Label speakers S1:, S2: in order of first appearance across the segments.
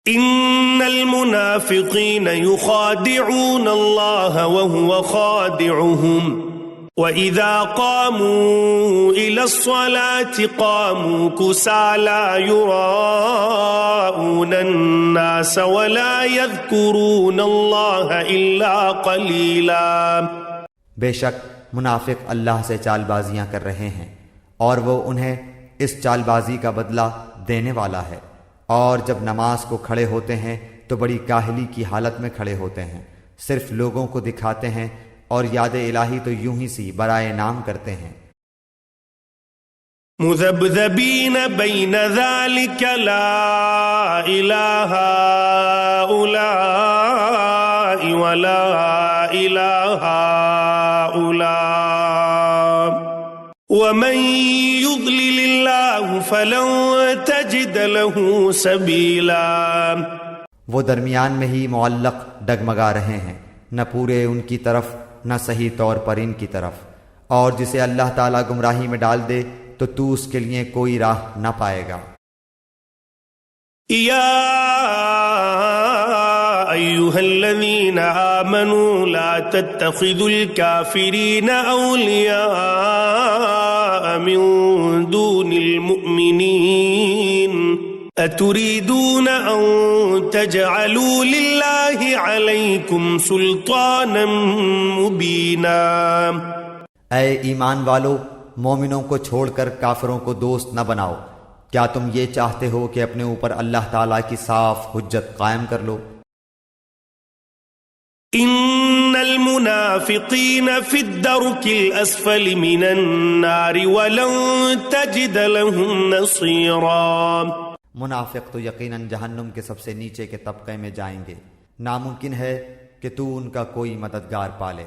S1: ان المنافقین یخادعون اللہ وهو خادعهم وَإِذَا قَامُوا إِلَى الصَّلَاةِ قَامُوا كُسَالَى يُرَاءُونَ النَّاسَ وَلَا يَذْكُرُونَ اللَّهَ إِلَّا قَلِيلًا۔
S2: بے شک منافق اللہ سے چال بازیاں کر رہے ہیں اور وہ انہیں اس چال بازی کا بدلہ دینے والا ہے، اور جب نماز کو کھڑے ہوتے ہیں تو بڑی کاہلی کی حالت میں کھڑے ہوتے ہیں، صرف لوگوں کو دکھاتے ہیں اور یاد الہی تو یوں ہی سی برائے نام کرتے ہیں۔
S1: مذبذبین بین ذلک لا الہ ہؤلاء ولا الہ ہؤلاء ومن یضلل اللہ فلن تجد له سبیلا۔
S2: وہ درمیان میں ہی معلق ڈگمگا رہے ہیں، نہ پورے ان کی طرف نہ صحیح طور پر ان کی طرف، اور جسے اللہ تعالیٰ گمراہی میں ڈال دے تو تو اس کے لیے کوئی راہ نہ پائے گا۔
S1: یا ایھا الذین آمنوا لا تتخذوا الکافرین اولیاء من دون المؤمنین اتریدون ان تجعلوا للہ علیکم سلطانا مبینا۔
S2: اے ایمان والو، مومنوں کو چھوڑ کر کافروں کو دوست نہ بناؤ۔ کیا تم یہ چاہتے ہو کہ اپنے اوپر اللہ تعالیٰ کی صاف حجت قائم کر لو؟
S1: ان المنافقین فی الدرک الاسفل من النار ولن تجد لهم نصیرا۔
S2: منافق تو یقیناً جہنم کے سب سے نیچے کے طبقے میں جائیں گے، ناممکن ہے کہ تو ان کا کوئی مددگار پالے۔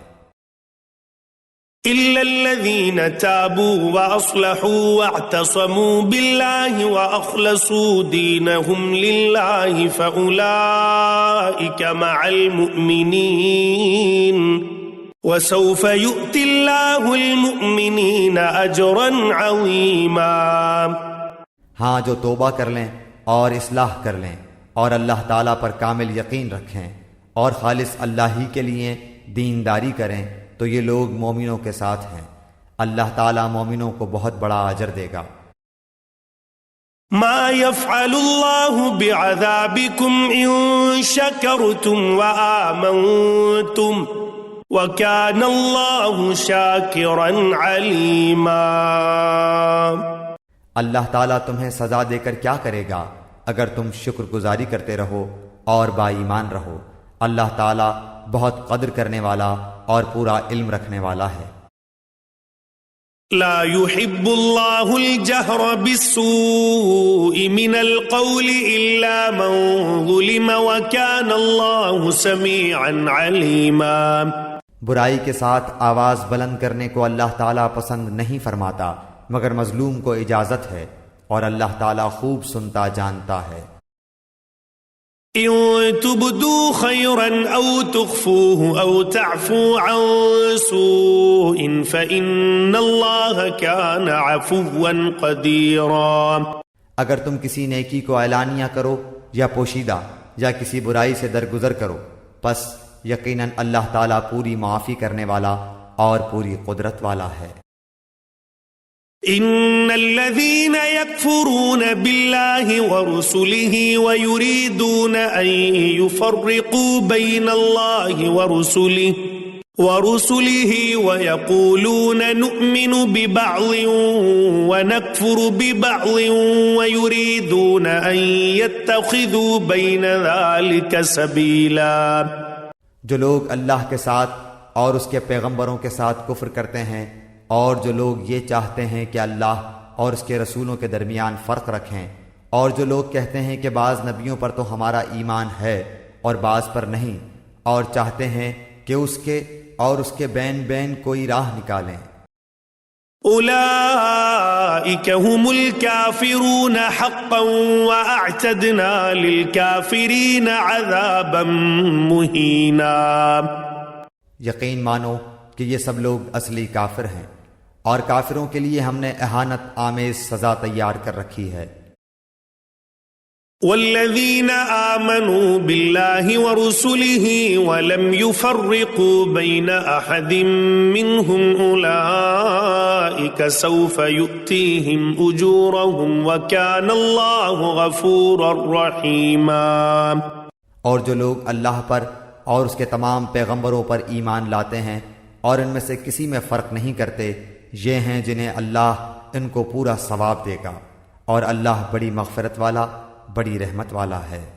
S1: إِلَّا الَّذِينَ تَابُوا وَأَصْلَحُوا وَاعْتَصَمُوا بِاللَّهِ وَأَخْلَصُوا دِينَهُمْ لِلَّهِ فَأُولَئِكَ مَعَ الْمُؤْمِنِينَ وَسَوْفَ يُؤْتِ اللَّهُ الْمُؤْمِنِينَ أَجْرًا عَظِيمًا۔
S2: ہاں، جو توبہ کر لیں اور اصلاح کر لیں اور اللہ تعالیٰ پر کامل یقین رکھیں اور خالص اللہ ہی کے لیے دینداری کریں تو یہ لوگ مومنوں کے ساتھ ہیں، اللہ تعالیٰ مومنوں کو بہت بڑا اجر دے گا۔
S1: ما يفعل الله بعذابكم ان شكرتم وآمنتم وكان الله شاكرا عليما۔
S2: اللہ تعالیٰ تمہیں سزا دے کر کیا کرے گا اگر تم شکر گزاری کرتے رہو اور با ایمان رہو، اللہ تعالیٰ بہت قدر کرنے والا اور پورا علم رکھنے والا ہے۔
S1: لا يحب الله الجهر بالسوء من القول الا من ظلم وكان الله سميعا عليما۔
S2: برائی کے ساتھ آواز بلند کرنے کو اللہ تعالیٰ پسند نہیں فرماتا مگر مظلوم کو اجازت ہے، اور اللہ تعالیٰ خوب سنتا جانتا ہے۔
S1: ان تبدوا خيرا او تخفوه او تعفوا عن سوء فان الله كان عفوا قديرا۔
S2: اگر تم کسی نیکی کو اعلانیہ کرو یا پوشیدہ یا کسی برائی سے درگزر کرو، پس یقیناً اللہ تعالیٰ پوری معافی کرنے والا اور پوری قدرت والا ہے۔
S1: ان الذين يكفرون بالله ورسله ويريدون ان يفرقوا بين الله ورسله ويقولون نؤمن ببعض ونكفر ببعض ويريدون ان يتخذوا بين ذلك سبيلا۔
S2: جو لوگ اللہ کے ساتھ اور اس کے پیغمبروں کے ساتھ کفر کرتے ہیں، اور جو لوگ یہ چاہتے ہیں کہ اللہ اور اس کے رسولوں کے درمیان فرق رکھیں، اور جو لوگ کہتے ہیں کہ بعض نبیوں پر تو ہمارا ایمان ہے اور بعض پر نہیں، اور چاہتے ہیں کہ اس کے اور اس کے بین بین کوئی راہ نکالیں،
S1: اولئک هم الکافرون حقا واعتدنا للکافرین عذابا مہینا۔
S2: یقین مانو کہ یہ سب لوگ اصلی کافر ہیں، اور کافروں کے لیے ہم نے اہانت آمیز سزا تیار کر رکھی ہے۔
S1: والذين آمنوا بالله ورسله ولم يفرقوا بين أحد منهم أولئك سوف يؤتيهم أجورهم وكان الله غفورا رحيما۔
S2: اور جو لوگ اللہ پر اور اس کے تمام پیغمبروں پر ایمان لاتے ہیں اور ان میں سے کسی میں فرق نہیں کرتے، یہ ہیں جنہیں اللہ ان کو پورا ثواب دے گا، اور اللہ بڑی مغفرت والا، بڑی رحمت والا ہے۔